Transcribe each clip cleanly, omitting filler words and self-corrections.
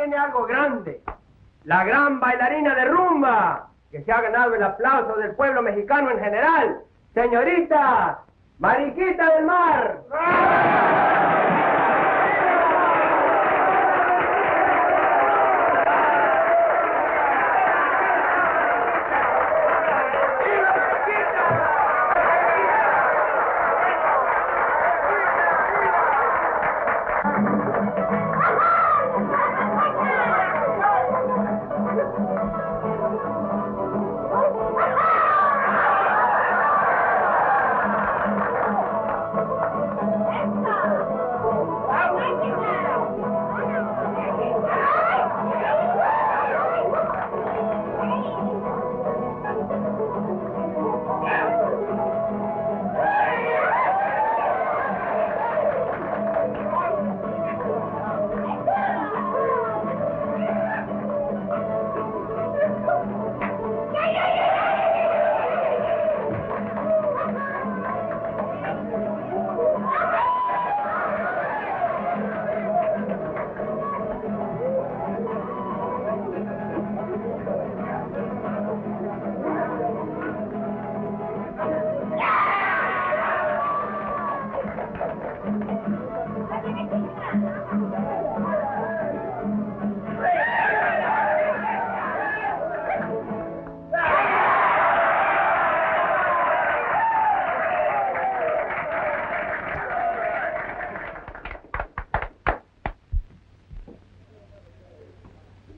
viene algo grande. La gran bailarina de rumba, que se ha ganado el aplauso del pueblo mexicano en general. Señorita, Mariquita del Mar.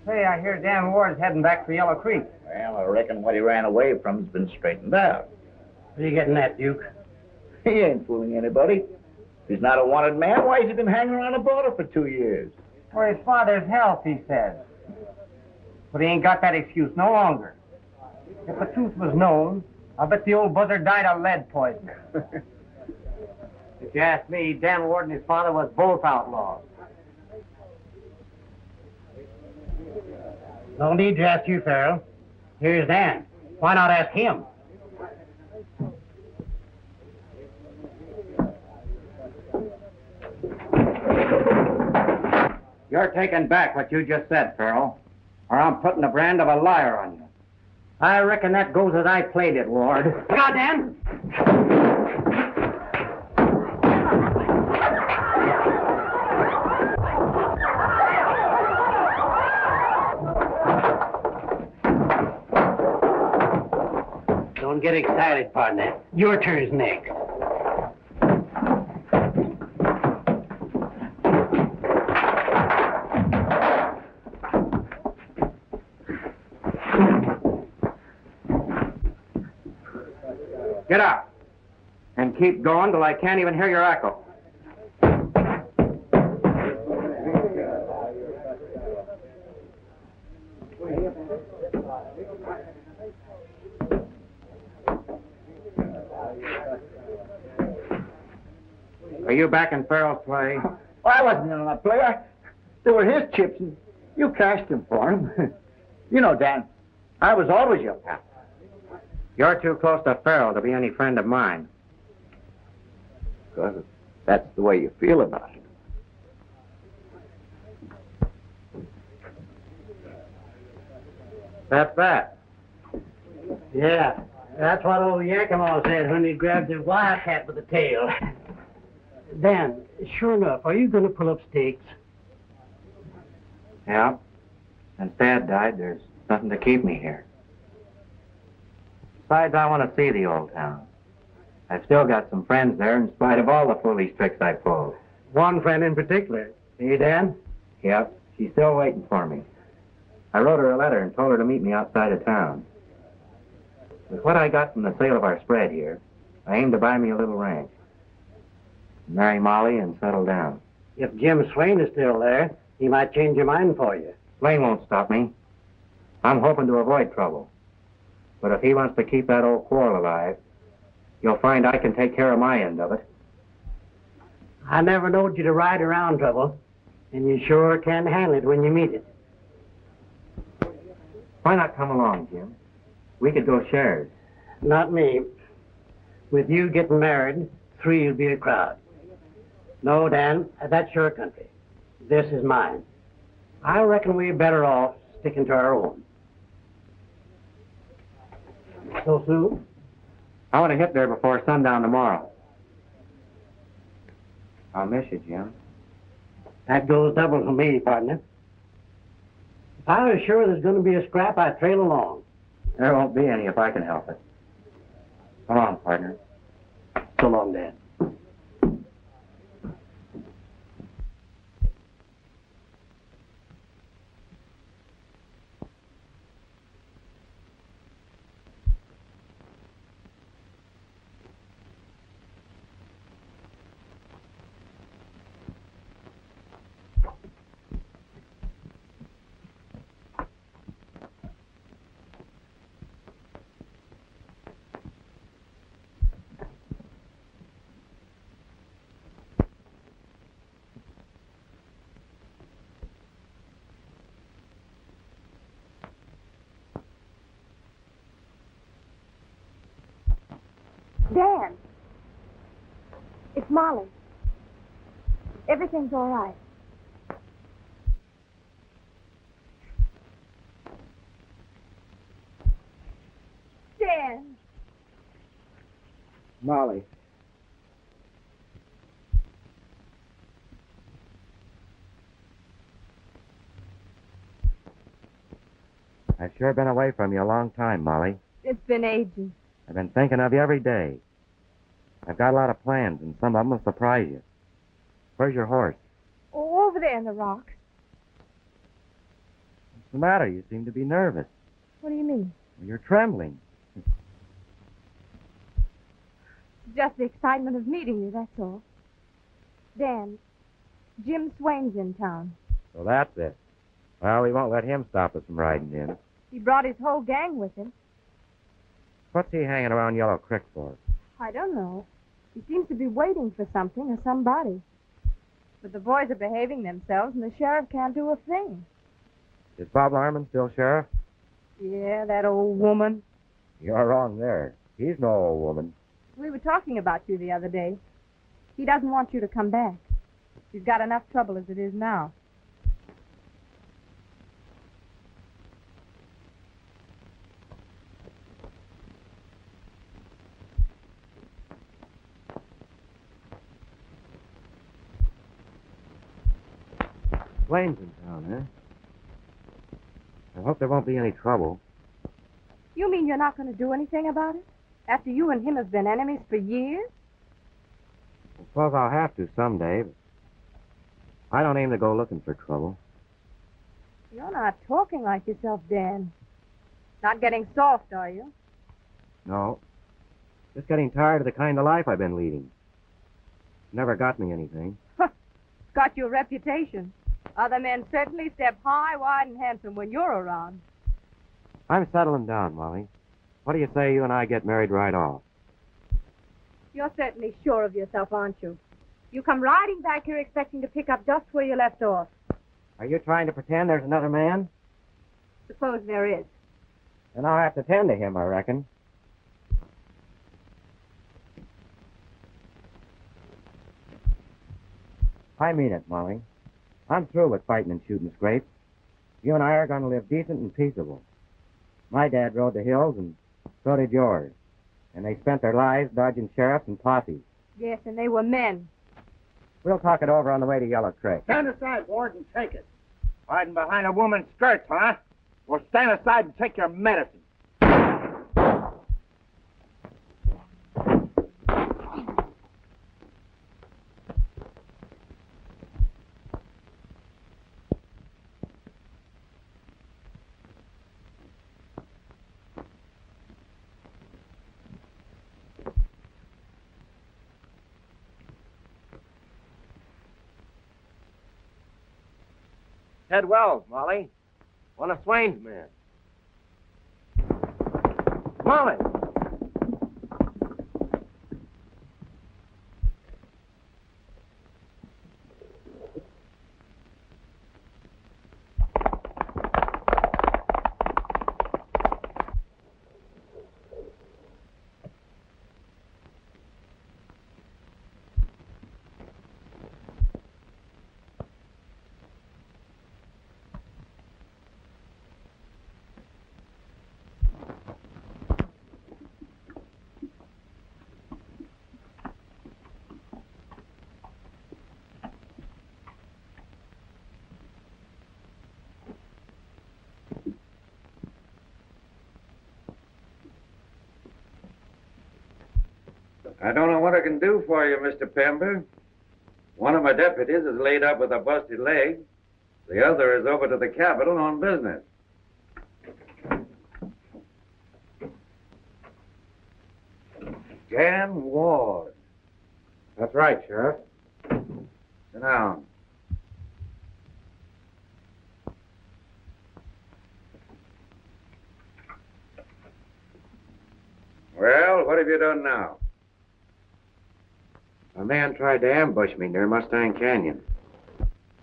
Hey, I hear Dan Ward's heading back for Yellow Creek. Well, I reckon what he ran away from's been straightened out. What are you getting at, Duke? He ain't fooling anybody. If he's not a wanted man, why has he been hanging around the border for 2 years? For his father's health, he says. But he ain't got that excuse no longer. If the truth was known, I'll bet the old buzzard died of lead poison. If you ask me, Dan Ward and his father was both outlaws. No need to ask you, Farrell. Here's Dan. Why not ask him? You're taking back what you just said, Farrell, or I'm putting the brand of a liar on you. I reckon that goes as I played it, Ward. Goddamn! Don't get excited, partner. Your turn's next. Get out. And keep going till I can't even hear your echo. Are you back in Farrell's play? Well, I wasn't in on that play. They were his chips, and you cashed them for him. You know, Dan, I was always your pal. You're too close to Farrell to be any friend of mine. Because that's the way you feel about it. That's that. Yeah, that's what old Yakima said when he grabbed his wildcat with the tail. Dan, sure enough, are you going to pull up stakes? Yeah. Since Dad died, there's nothing to keep me here. Besides, I want to see the old town. I've still got some friends there in spite of all the foolish tricks I pulled. One friend in particular. See, Dan? Yep, she's still waiting for me. I wrote her a letter and told her to meet me outside of town. With what I got from the sale of our spread here, I aim to buy me a little ranch. Marry Molly and settle down. If Jim Swain is still there, he might change your mind for you. Swain won't stop me. I'm hoping to avoid trouble. But if he wants to keep that old quarrel alive, you'll find I can take care of my end of it. I never knowed you to ride around trouble, and you sure can handle it when you meet it. Why not come along, Jim? We could go shares. Not me. With you getting married, 3 will be a crowd. No, Dan, that's your country. This is mine. I reckon we're better off sticking to our own. So soon? I want to hit there before sundown tomorrow. I'll miss you, Jim. That goes double for me, partner. If I was sure there's going to be a scrap, I'd trail along. There won't be any if I can help it. Come on, partner. So long, Dad. Dan, it's Molly. Everything's all right. Dan. Molly. I've sure been away from you a long time, Molly. It's been ages. I've been thinking of you every day. I've got a lot of plans, and some of them will surprise you. Where's your horse? Oh, over there in the rocks. What's the matter? You seem to be nervous. What do you mean? You're trembling. Just the excitement of meeting you, that's all. Dan, Jim Swain's in town. So that's it. Well, we won't let him stop us from riding in. He brought his whole gang with him. What's he hanging around Yellow Creek for? I don't know. He seems to be waiting for something or somebody. But the boys are behaving themselves, and the sheriff can't do a thing. Is Bob Larman still sheriff? Yeah, that old woman. You're wrong there. He's no old woman. We were talking about you the other day. He doesn't want you to come back. He's got enough trouble as it is now. Swain's in town, huh? I hope there won't be any trouble. You mean you're not going to do anything about it? After you and him have been enemies for years? I suppose I'll have to someday, but I don't aim to go looking for trouble. You're not talking like yourself, Dan. Not getting soft, are you? No. Just getting tired of the kind of life I've been leading. Never got me anything. Got your reputation. Other men certainly step high, wide, and handsome when you're around. I'm settling down, Molly. What do you say you and I get married right off? You're certainly sure of yourself, aren't you? You come riding back here expecting to pick up just where you left off. Are you trying to pretend there's another man? Suppose there is. Then I'll have to tend to him, I reckon. I mean it, Molly. I'm through with fighting and shooting scrapes. You and I are going to live decent and peaceable. My dad rode the hills, and so did yours. And they spent their lives dodging sheriffs and posses. Yes, and they were men. We'll talk it over on the way to Yellow Creek. Stand aside, Ward, and take it. Hiding behind a woman's skirts, huh? Well, stand aside and take your medicine. Ted Wells, Molly. One of Swain's men. Molly! I don't know what I can do for you, Mr. Pember. One of my deputies is laid up with a busted leg. The other is over to the Capitol on business. Dan Ward. That's right, Sheriff. Sit down. Well, what have you done now? A man tried to ambush me near Mustang Canyon.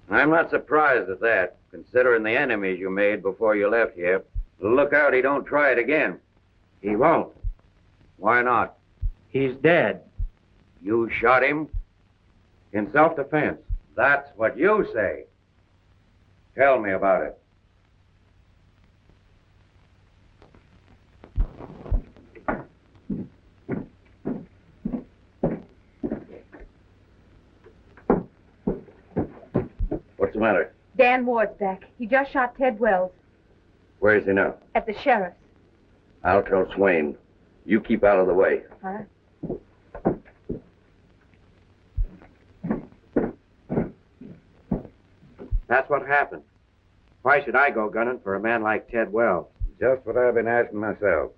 I'm not surprised at that, considering the enemies you made before you left here. Look out he don't try it again. He won't. Why not? He's dead. You shot him? In self-defense. That's what you say. Tell me about it. What's the matter? Dan Ward's back. He just shot Ted Wells Where is he now? at the sheriff's. I'll tell Swain. You keep out of the way. All right. That's what happened. Why should I go gunning for a man like Ted Wells? Just what I've been asking myself.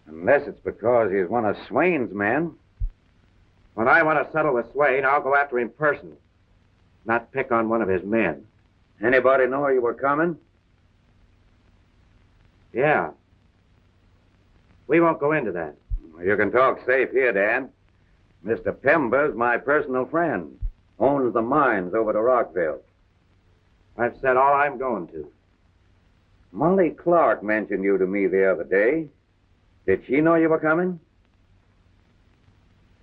Unless it's because he's one of Swain's men. When I want to settle with Swain, I'll go after him personally, not pick on one of his men. Anybody know you were coming? Yeah. We won't go into that. You can talk safe here, Dan. Mr. Pember's my personal friend. Owns the mines over to Rockville. I've said all I'm going to. Molly Clark mentioned you to me the other day. Did she know you were coming?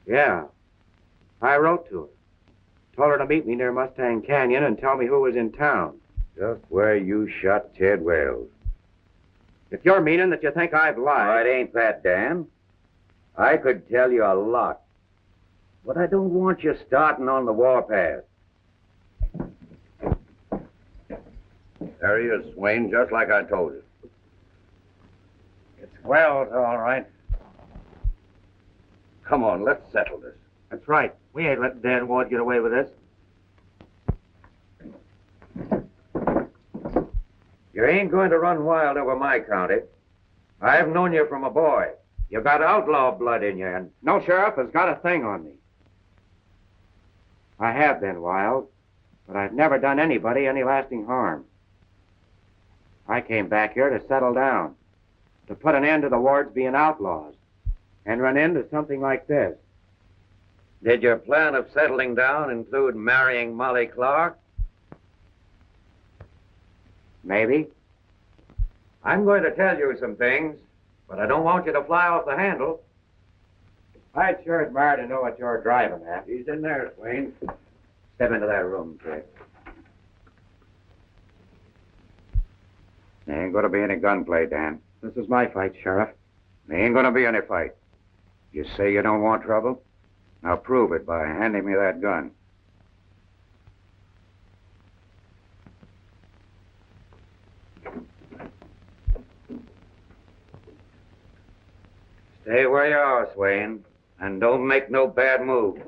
Yeah. I wrote to her. Told her to meet me near Mustang Canyon and tell me who was in town. Just where you shot Ted Wells. If you're meaning that you think I've lied... It ain't that, Dan. I could tell you a lot. But I don't want you starting on the warpath. There he is, Swain, just like I told you. It's Wells, all right. Come on, let's settle this. That's right. We ain't letting Dan Ward get away with this. You ain't going to run wild over my county. I've known you from a boy. You got outlaw blood in you, and... No sheriff has got a thing on me. I have been wild, but I've never done anybody any lasting harm. I came back here to settle down, to put an end to the Wards being outlaws, and run into something like this. Did your plan of settling down include marrying Molly Clark? Maybe. I'm going to tell you some things, but I don't want you to fly off the handle. I'd sure admire to know what you're driving at. He's in there, Swain. Step into that room, kid. There ain't going to be any gunplay, Dan. This is my fight, Sheriff. There ain't going to be any fight. You say you don't want trouble? Now prove it by handing me that gun. Stay where you are, Swain, and don't make no bad moves.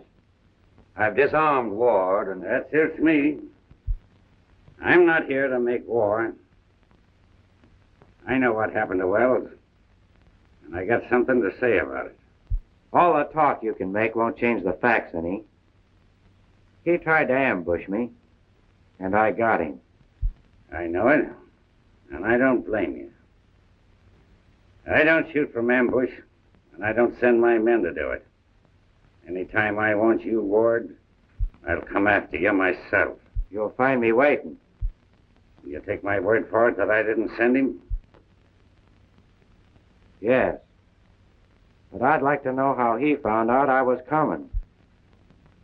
I've disarmed Ward, and That suits me. I'm not here to make war. I know what happened to Wells, and I got something to say about it. All the talk you can make won't change the facts any. He tried to ambush me, and I got him. I know it, and I don't blame you. I don't shoot from ambush, and I don't send my men to do it. Anytime I want you, Ward, I'll come after you myself. You'll find me waiting. You take my word for it that I didn't send him? Yes. But I'd like to know how he found out I was coming.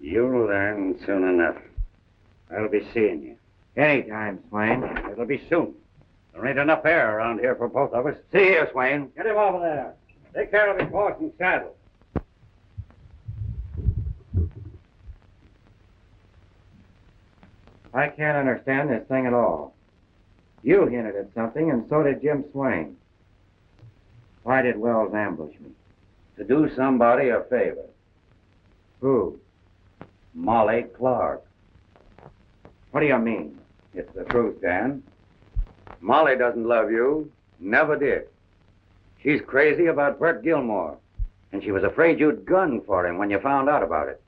You'll learn soon enough. I'll be seeing you. Anytime, Swain. It'll be soon. There ain't enough air around here for both of us. see here, Swain. Get him over there. Take care of his horse and saddle. I can't understand this thing at all. You hinted at something, and so did Jim Swain. Why did Wells ambush me? to do somebody a favor. Who? Molly Clark. What do you mean? It's the truth, Dan. Molly doesn't love you. Never did. She's crazy about Bert Gilmore, and she was afraid you'd gun for him when you found out about it.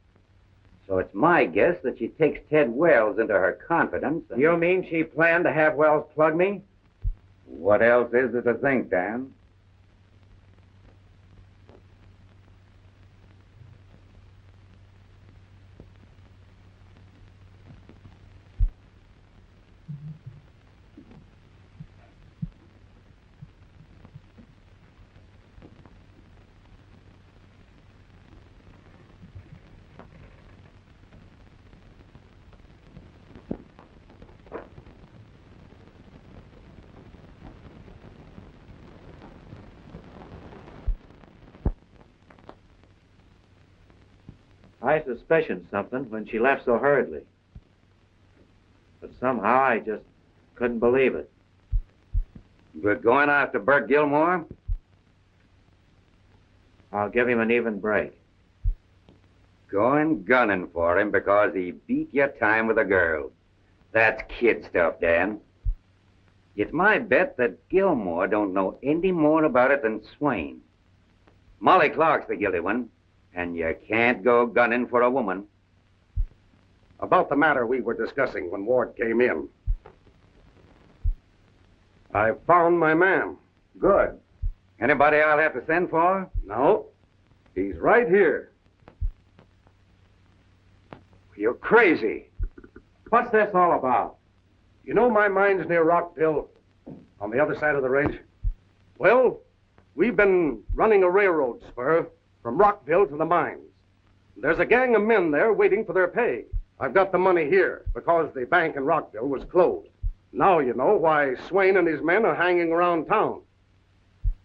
So it's my guess that she takes Ted Wells into her confidence. And... You mean she planned to have Wells plug me? What else is there to think, Dan? I suspicioned something when she left so hurriedly. But somehow I just couldn't believe it. We're going after Bert Gilmore? I'll give him an even break. Going gunning for him because he beat your time with a girl. That's kid stuff, Dan. It's my bet that Gilmore don't know any more about it than Swain. Molly Clark's the guilty one, and you can't go gunning for a woman. About the matter we were discussing when Ward came in. I found my man. Good. Anybody I'll have to send for? No, he's right here. You're crazy. What's this all about? You know my mine's near Rockville, on the other side of the range? Well, we've been running a railroad spur from Rockville to the mines. There's a gang of men there waiting for their pay. I've got the money here because the bank in Rockville was closed. Now you know why Swain and his men are hanging around town.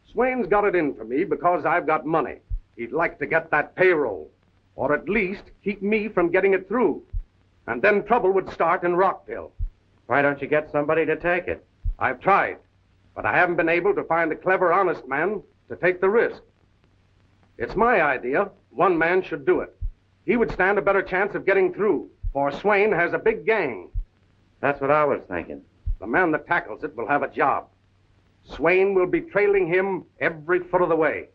Swain's got it in for me because I've got money. He'd like to get that payroll, or at least keep me from getting it through. And then trouble would start in Rockville. Why don't you get somebody to take it? I've tried, but I haven't been able to find a clever, honest man to take the risk. It's my idea. One man should do it. He would stand a better chance of getting through, for Swain has a big gang. That's what I was thinking. The man that tackles it will have a job. Swain will be trailing him every foot of the way.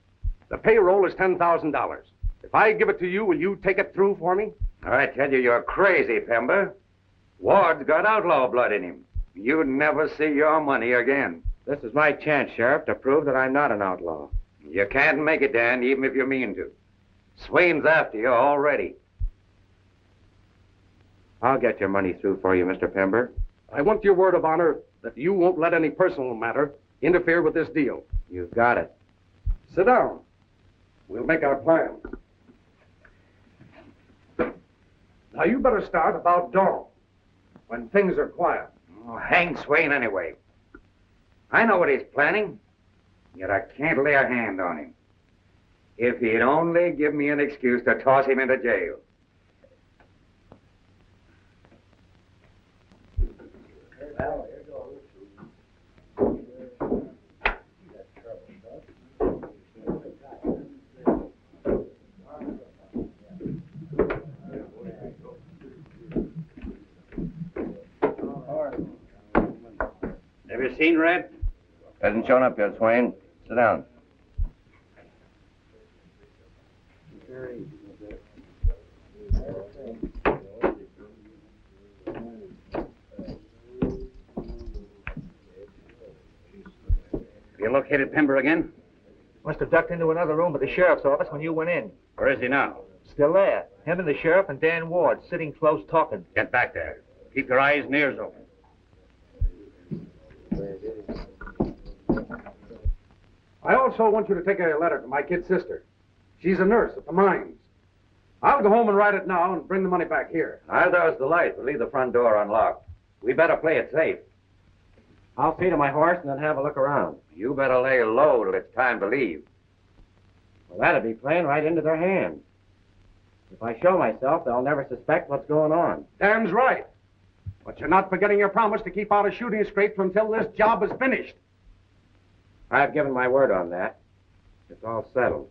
The payroll is $10,000. If I give it to you, will you take it through for me? I tell you, you're crazy, Pember. Ward's got outlaw blood in him. You'd never see your money again. This is my chance, Sheriff, to prove that I'm not an outlaw. You can't make it, Dan, even if you mean to. Swain's after you already. I'll get your money through for you, Mr. Pember. I want your word of honor that you won't let any personal matter interfere with this deal. You've got it. Sit down. We'll make our plan. Now, you better start about dawn, when things are quiet. Oh, hang Swain anyway. I know what he's planning, yet I can't lay a hand on him. If he'd only give me an excuse to toss him into jail. Have you seen Red? Hasn't shown up yet, Swain. Sit down. You located Pember again? Must have ducked into another room at the sheriff's office when you went in. Where is he now? Still there. Him and the sheriff and Dan Ward sitting close talking. Get back there. Keep your eyes and ears open. I also want you to take a letter to my kid sister. She's a nurse at the mines. I'll go home and write it now and bring the money back here. I'll douse the light, but leave the front door unlocked. We better play it safe. I'll see to my horse and then have a look around. You better lay low till it's time to leave. Well, that'd be playing right into their hands. If I show myself, they'll never suspect what's going on. Dan's right. But you're not forgetting your promise to keep out of shooting scrapes until this job is finished. I've given my word on that. It's all settled.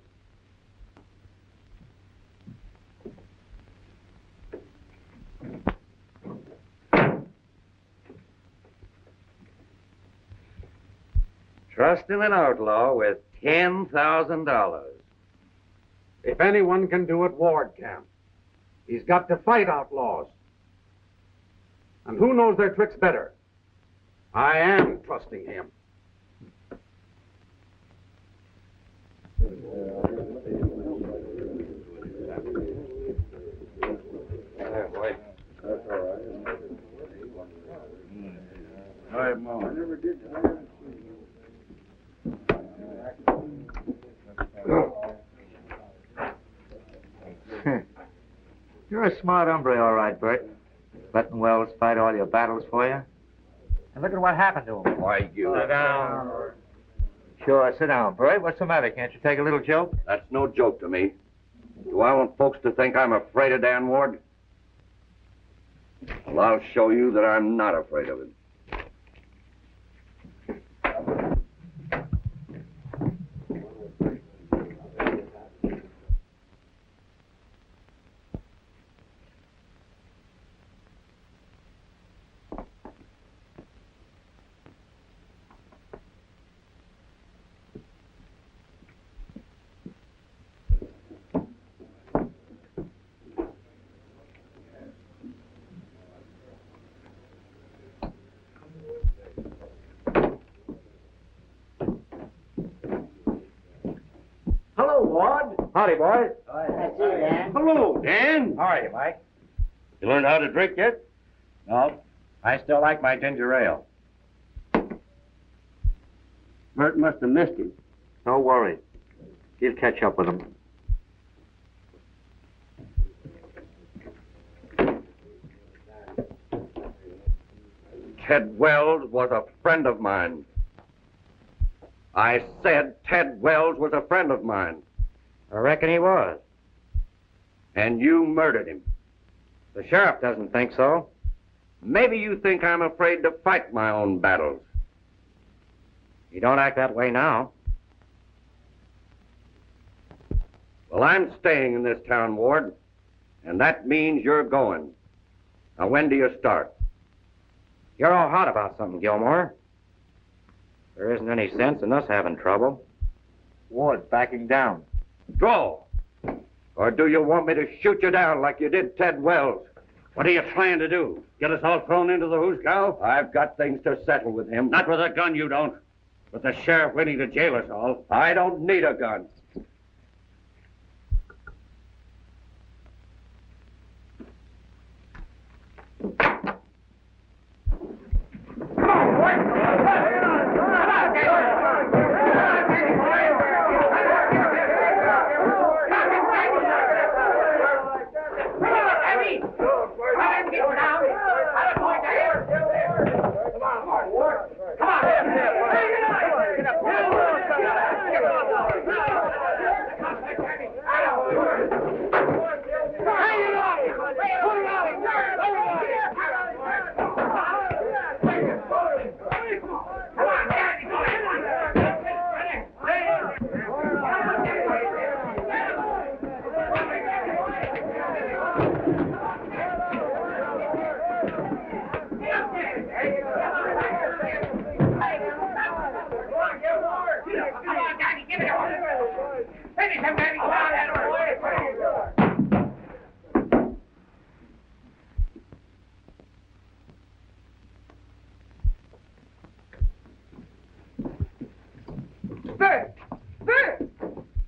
Trusting an outlaw with $10,000. If anyone can do it, Ward can. He's got to fight outlaws. And who knows their tricks better? I am trusting him. You're a smart hombre, all right, Bert. Letting Wells fight all your battles for you. And look at what happened to him. Why, you... Sit down. Sure, sit down, Bert. What's the matter? Can't you take a little joke? That's no joke to me. Do I want folks to think I'm afraid of Dan Ward? Well, I'll show you that I'm not afraid of him. Hello, Ward. Howdy, boys. Hello, Dan. How are you, Mike? You learned how to drink yet? No, I still like my ginger ale. Bert must have missed him. Don't worry. He'll catch up with him. Ted Wells was a friend of mine. I said Ted Wells was a friend of mine. I reckon he was. And you murdered him. The sheriff doesn't think so. Maybe you think I'm afraid to fight my own battles. You don't act that way now. Well, I'm staying in this town, Ward, and that means you're going. Now, when do you start? You're all hot about something, Gilmore. There isn't any sense in us having trouble. Ward's backing down. Go! Or do you want me to shoot you down like you did Ted Wells? What are you trying to do? Get us all thrown into the hoosgow? I've got things to settle with him. Not with a gun, you don't. With the sheriff waiting to jail us all. I don't need a gun.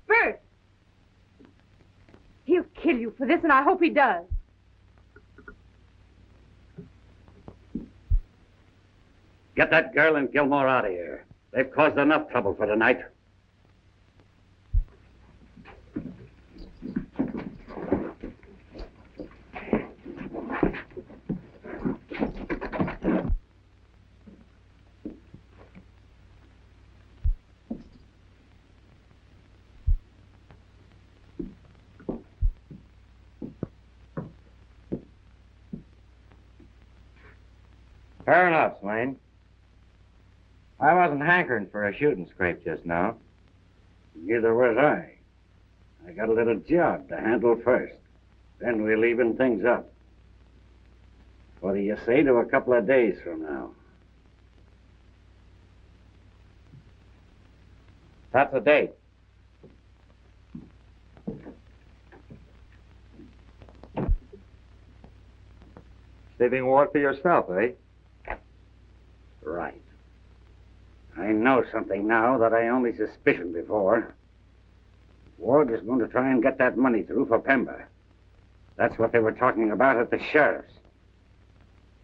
Bert! He'll kill you for this, and I hope he does. Get that girl and Gilmore out of here. They've caused enough trouble for tonight. Fair enough, Swain. I wasn't hankering for a shooting scrape just now. Neither was I. I got a little job to handle first. Then we'll even things up. What do you say to a couple of days from now? That's a date. Saving ward for yourself, eh? Right. I know something now that I only suspicioned before. Ward is going to try and get that money through for Pember. That's what they were talking about at the sheriff's.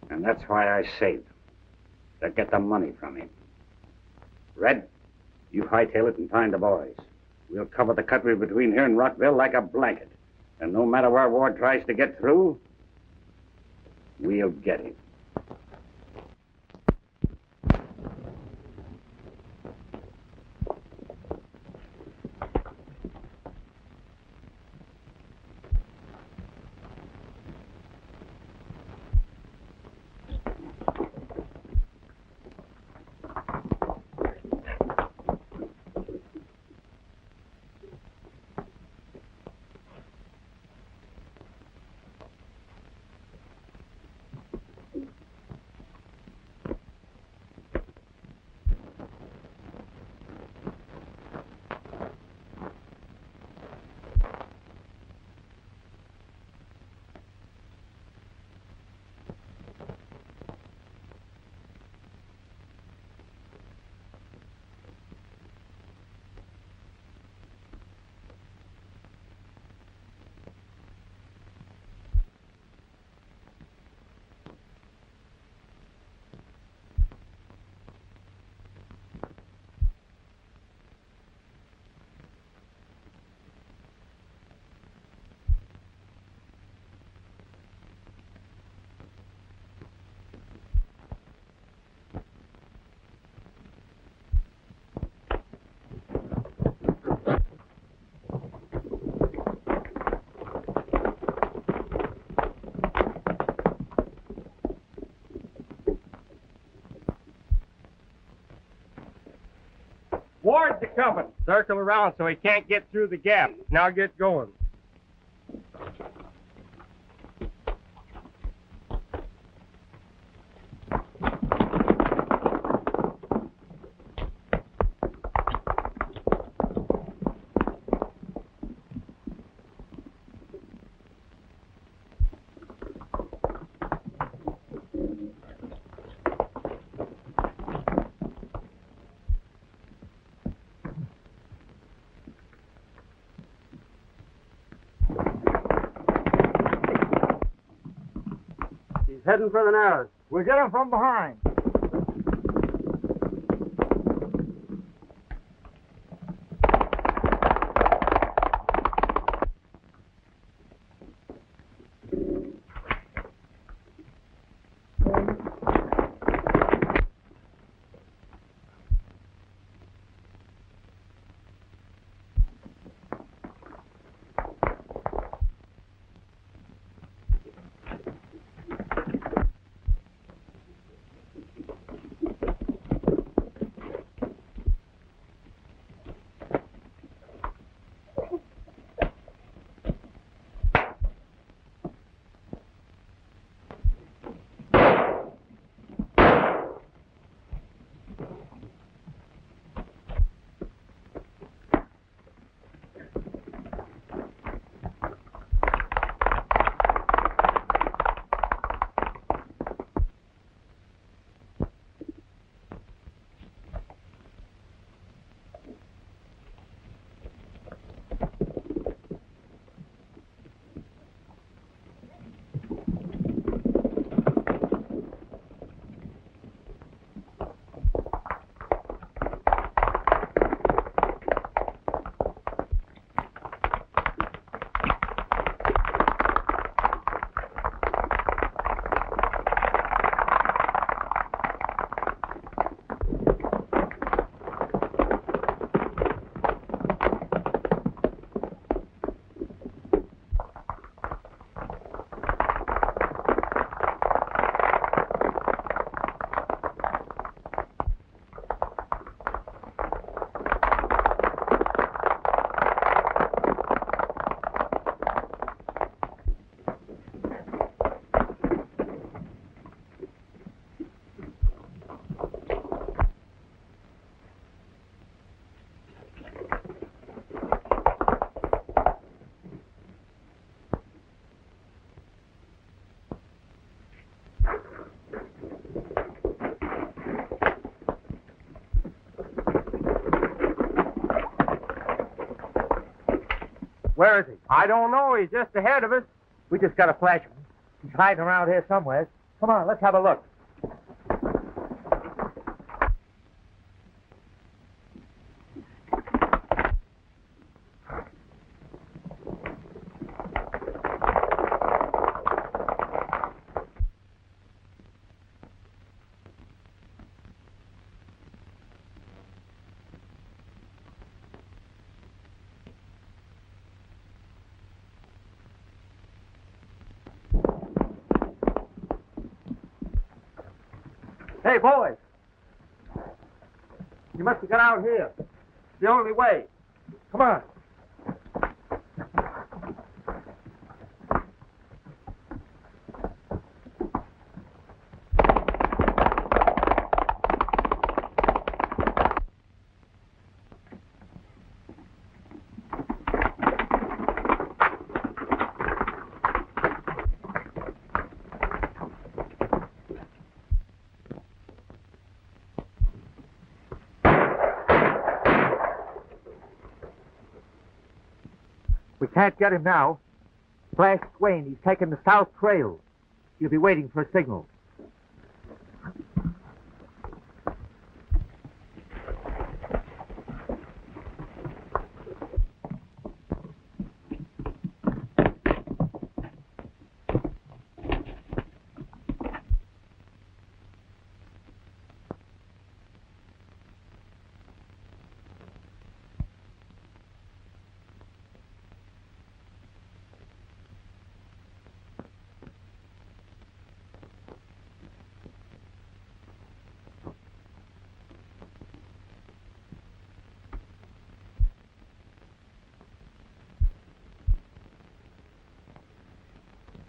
And that's why I saved him. To get the money from him. Red, you hightail it and find the boys. We'll cover the country between here and Rockville like a blanket. And no matter where Ward tries to get through, we'll get him. Ward's a coming. Circle around so he can't get through the gap. Now get going. Heading for the narrows. We'll get him from behind. Where is he? I don't know. He's just ahead of us. We just got a flash of him. He's hiding around here somewhere. Come on, let's have a look. Hey, boys. You must have got out here. It's the only way. Come on. We can't get him now. Flash Swain, he's taken the south trail. He'll be waiting for a signal.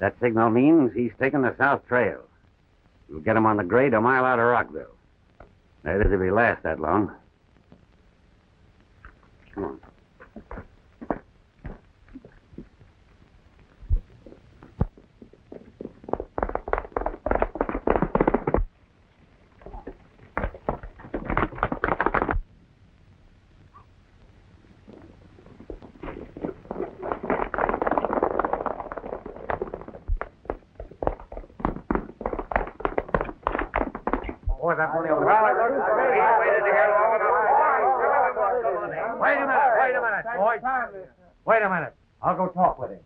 That signal means he's taking the south trail. We'll get him on the grade a mile out of Rockville. That is if he lasts that long. Come on. Wait a minute, boys. Wait a minute. I'll go talk with him.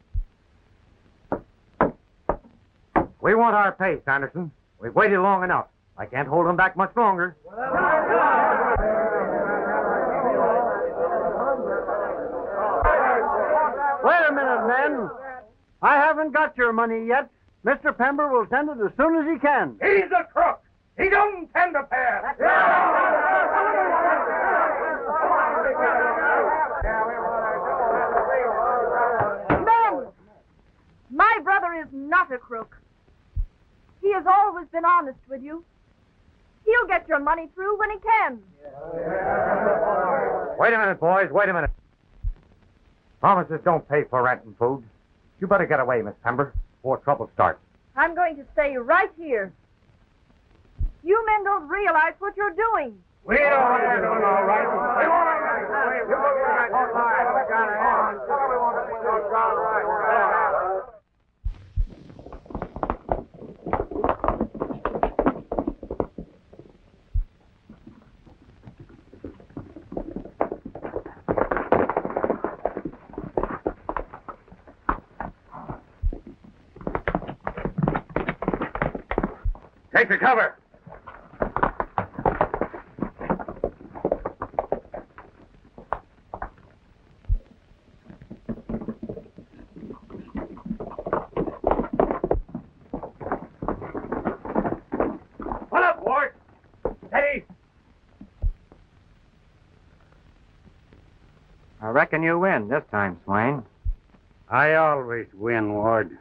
We want our pay, Sanderson. We've waited long enough. I can't hold him back much longer. Wait a minute, men. I haven't got your money yet. Mr. Pember will send it as soon as he can. He's a crook. He don't intend to pass. Men! My brother is not a crook. He has always been honest with you. He'll get your money through when he can. Wait a minute, boys. Wait a minute. Promises don't pay for rent and food. You better get away, Miss Pember, before trouble starts. I'm going to stay right here. You men don't realize what you're doing. We don't want to do all right. We want Take the cover. Pull up, Ward. Steady. I reckon you win this time, Swain. I always win, Ward.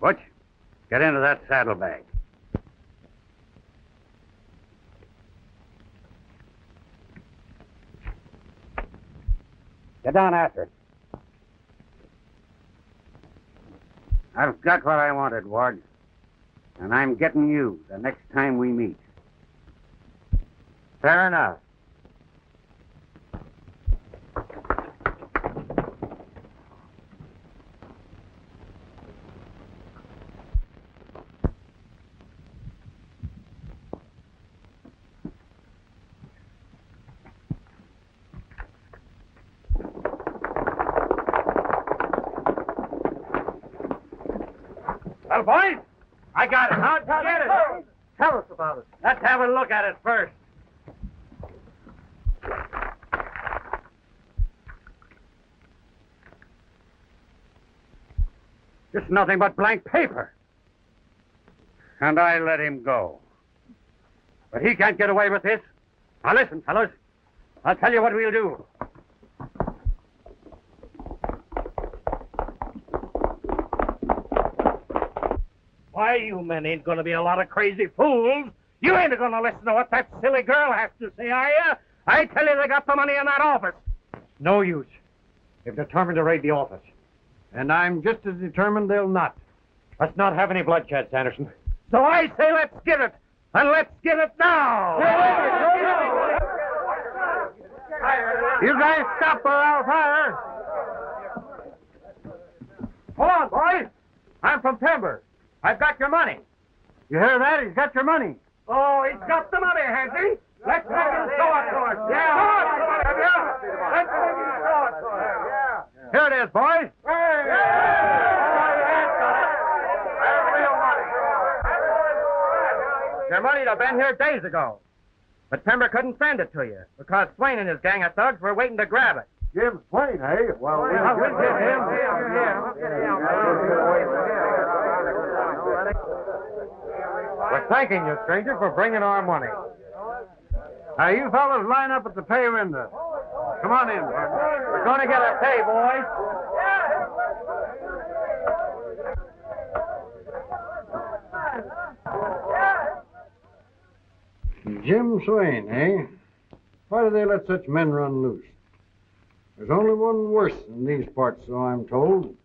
Butch, get into that saddlebag. Get down after it. I've got what I wanted, Ward. And I'm getting you the next time we meet. Fair enough. boys. I got it. How'd you get it? Tell us about it. Let's have a look at it first. It's nothing but blank paper. And I let him go. But he can't get away with this. Now listen, fellows. I'll tell you what we'll do. Why, you men ain't gonna be a lot of crazy fools. You ain't gonna listen to what that silly girl has to say, are you? I tell you, they got the money in that office. No use. They've determined to raid the office. And I'm just as determined they'll not. Let's not have any bloodshed, Sanderson. So I say let's get it. And let's get it now. You guys stop or I'll fire. Hold on, boys. I'm from Pember. I've got your money. You hear that? He's got your money. Oh, he's got the money, has he? Let's have him show it to us. Yeah. Let's have him show it to us. Yeah. Here it is, boys. Your money'd have been here days ago. But Pember couldn't send it to you because Swain and his gang of thugs were waiting to grab it. Jim Swain, eh? Well, we'll get him. We're thanking you, stranger, for bringing our money. Now, you fellas line up at the pay window. Come on in, partner. We're going to get our pay, boys. Jim Swain, eh? Why do they let such men run loose? There's only one worse in these parts, so I'm told.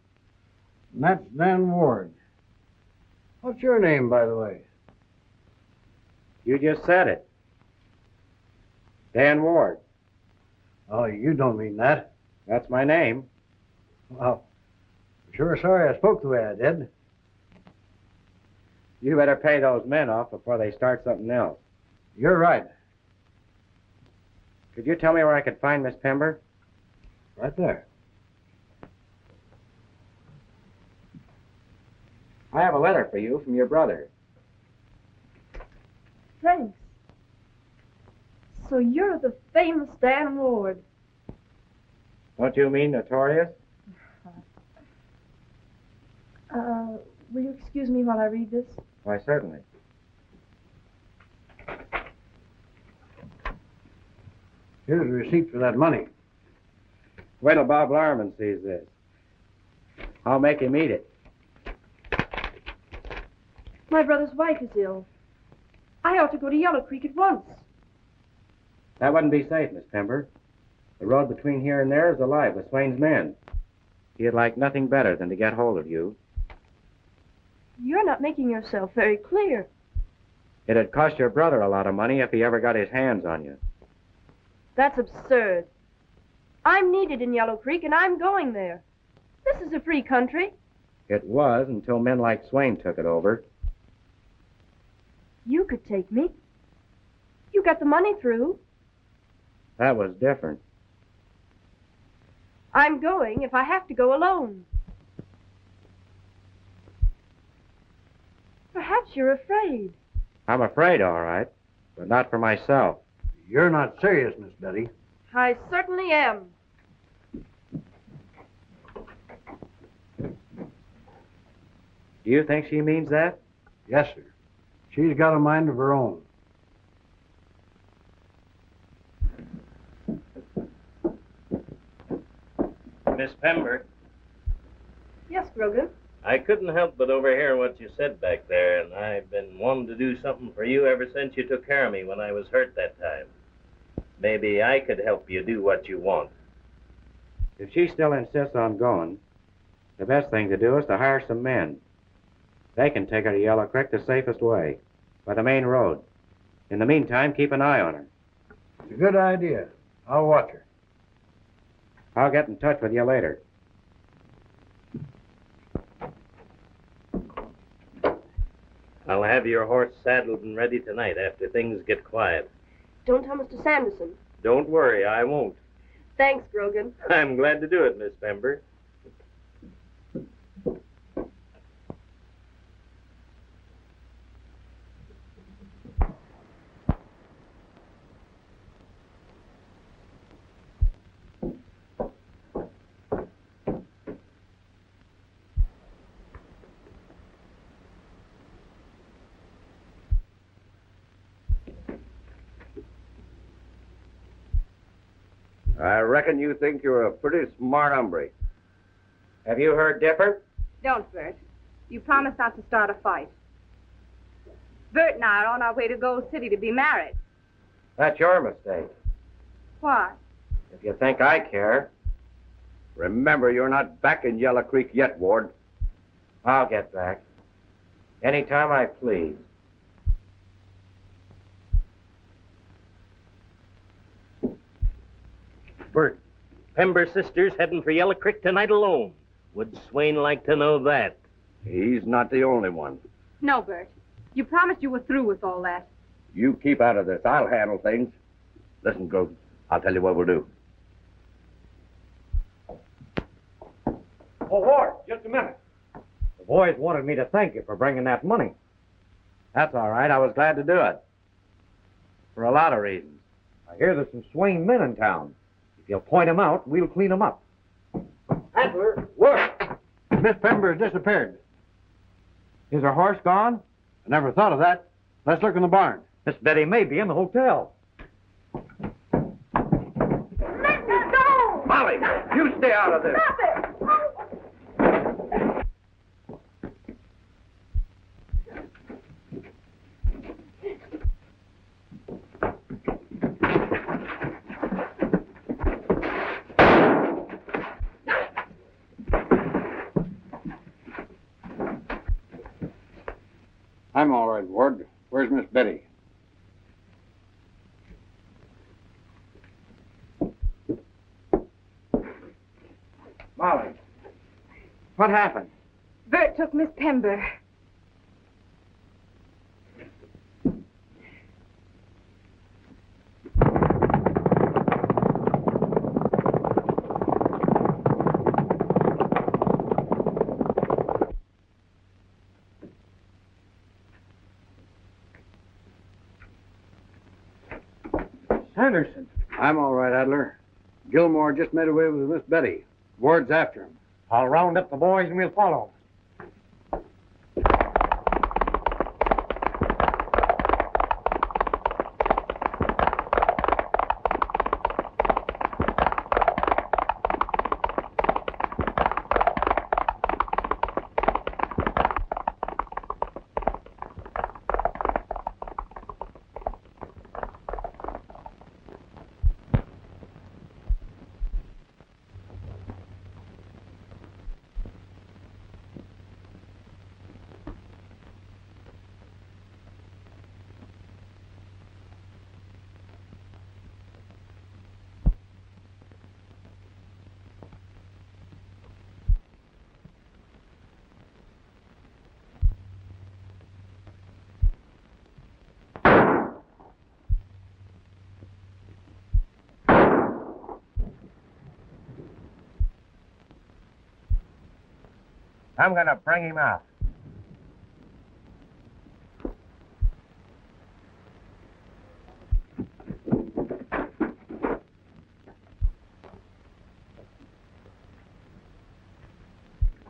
And that's Dan Ward. What's your name, by the way? You just said it. Dan Ward. Oh, you don't mean that. That's my name. Well, I'm sure sorry I spoke the way I did. You better pay those men off before they start something else. You're right. Could you tell me where I could find Miss Pember? Right there. I have a letter for you from your brother. Thanks. So you're the famous Dan Ward. Don't you mean notorious? Will you excuse me while I read this? Why, certainly. Here's a receipt for that money. Wait till Bob Larman sees this. I'll make him eat it. My brother's wife is ill. I ought to go to Yellow Creek at once. That wouldn't be safe, Miss Pember. The road between here and there is alive with Swain's men. He'd like nothing better than to get hold of you. You're not making yourself very clear. It'd cost your brother a lot of money if he ever got his hands on you. That's absurd. I'm needed in Yellow Creek, and I'm going there. This is a free country. It was until men like Swain took it over. You could take me. You got the money through. That was different. I'm going if I have to go alone. Perhaps you're afraid. I'm afraid, all right, but not for myself. You're not serious, Miss Betty. I certainly am. Do you think she means that? Yes, sir. She's got a mind of her own. Miss Pember, Yes, Grogan. I couldn't help but overhear what you said back there, and I've been wanting to do something for you ever since you took care of me when I was hurt that time. Maybe I could help you do what you want. If she still insists on going, the best thing to do is to hire some men. They can take her to Yellow Creek the safest way, by the main road. In the meantime, keep an eye on her. It's a good idea. I'll watch her. I'll get in touch with you later. I'll have your horse saddled and ready tonight after things get quiet. Don't tell Mr. Sanderson. Don't worry, I won't. Thanks, Grogan. I'm glad to do it, Miss Pember. I reckon you think you're a pretty smart hombre. Have you heard different? Don't, Bert. You promised not to start a fight. Bert and I are on our way to Gold City to be married. That's your mistake. Why? If you think I care, Remember, you're not back in Yellow Creek yet, Ward. I'll get back. Anytime I please. Bert, Pember sisters heading for Yellow Creek tonight alone. Would Swain like to know that? He's not the only one. No, Bert. You promised you were through with all that. You keep out of this. I'll handle things. Listen, Gross, I'll tell you what we'll do. Oh, Ward, just a minute. The boys wanted me to thank you for bringing that money. That's all right. I was glad to do it. For a lot of reasons. I hear there's some Swain men in town. If you'll point them out, we'll clean them up. Adler, work! Miss Pember has disappeared. Is her horse gone? I never thought of that. Let's look in the barn. Miss Betty may be in the hotel. Let me go! Molly, you stay out of this. Stop it! I'm all right, Ward. Where's Miss Betty? Molly, what happened? Bert took Miss Pember. Anderson. I'm all right, Adler. Gilmore just made away with Miss Betty. Ward's after him. I'll round up the boys and we'll follow. I'm going to bring him out.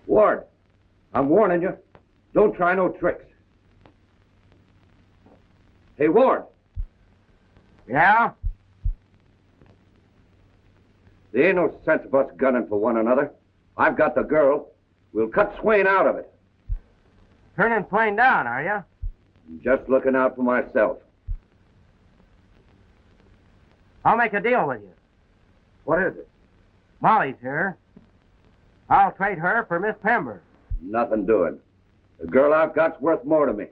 Ward, I'm warning you. Don't try no tricks. Hey, Ward. Yeah? There ain't no sense of us gunning for one another. I've got the girl. We'll cut Swain out of it. Turning Swain down, are you? I'm just looking out for myself. I'll make a deal with you. What is it? Molly's here. I'll trade her for Miss Pember. Nothing doing. The girl I've got's worth more to me.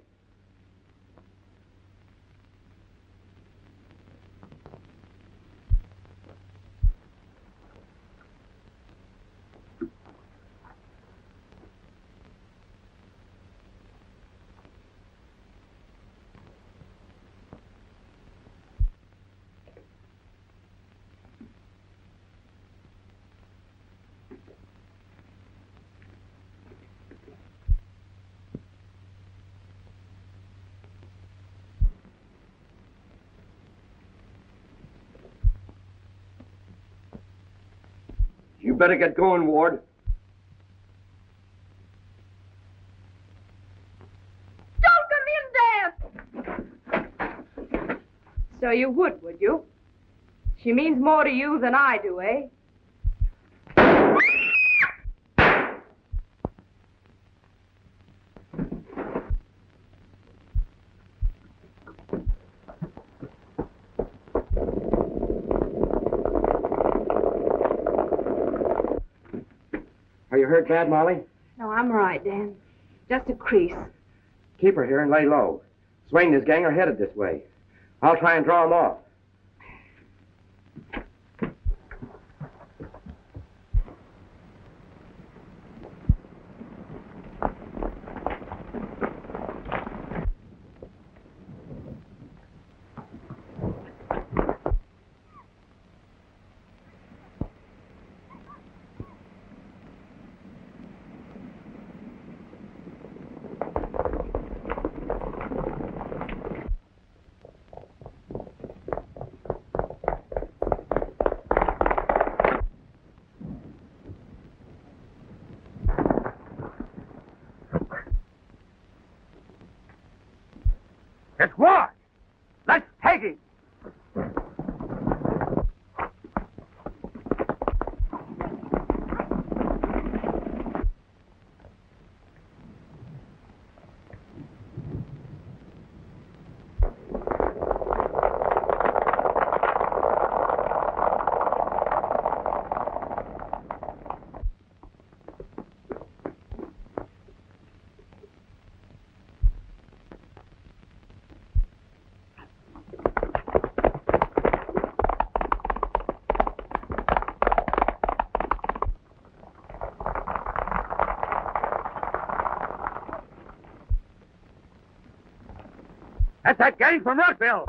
You better get going, Ward. So you would you? She means more to you than I do, eh? Are you hurt bad, Molly? No, I'm all right, Dan. Just a crease. Keep her here and lay low. Swain and his gang are headed this way. I'll try and draw them off. It's what? Let's take him. That's that gang from Rockville.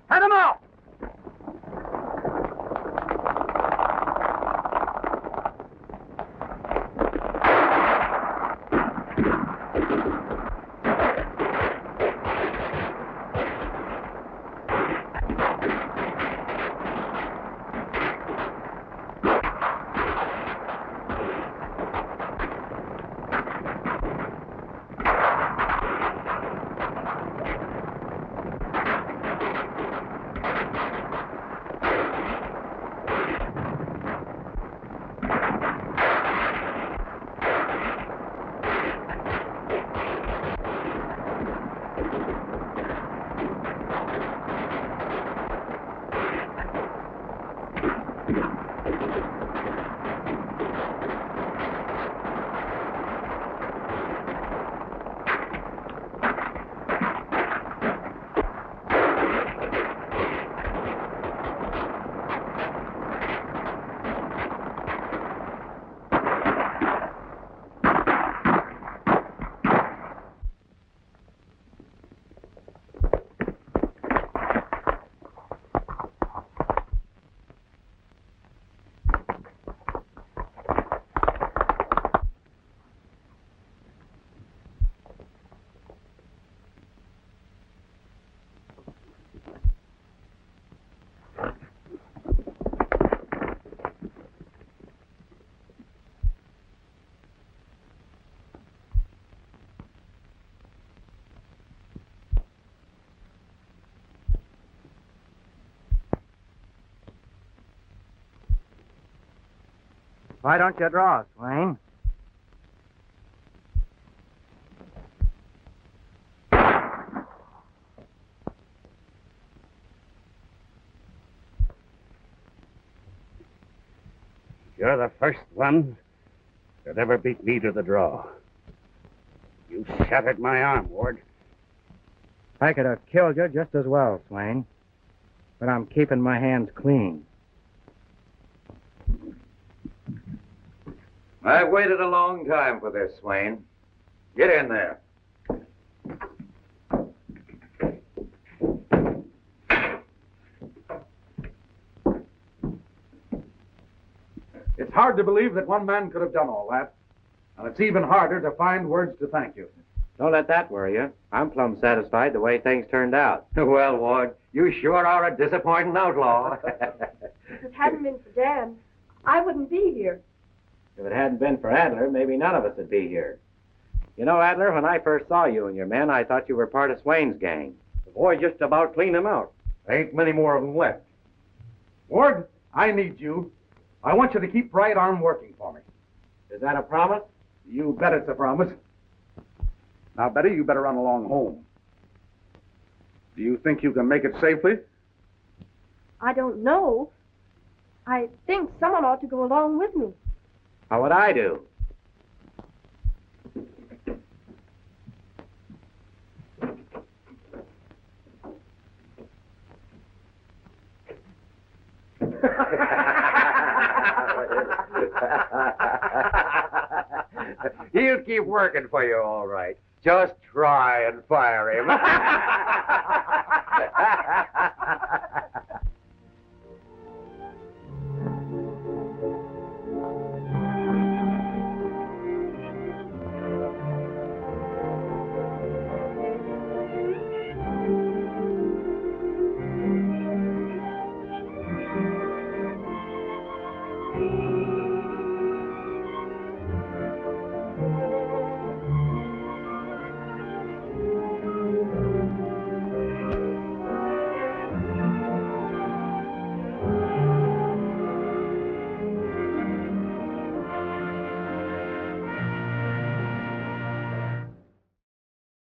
Head them off! Why don't you draw, Swain? You're the first one that ever beat me to the draw. You shattered my arm, Ward. I could have killed you just as well, Swain. But I'm keeping my hands clean. I've waited a long time for this, Swain. Get in there. It's hard to believe that one man could have done all that. And it's even harder to find words to thank you. Don't let that worry you. I'm plumb satisfied the way things turned out. Well, Ward, you sure are a disappointing outlaw. If it hadn't been for Dan, I wouldn't be here. If it hadn't been for Adler, maybe none of us would be here. You know, Adler, when I first saw you and your men, I thought you were part of Swain's gang. The boy just about cleaned him out. There ain't many more of them left. Ward, I need you. I want you to keep Right Arm working for me. Is that a promise? You bet it's a promise. Now, Betty, you better run along home. Do you think you can make it safely? I don't know. I think someone ought to go along with me. How would I do? He'll keep working for you, all right. Just try and fire him.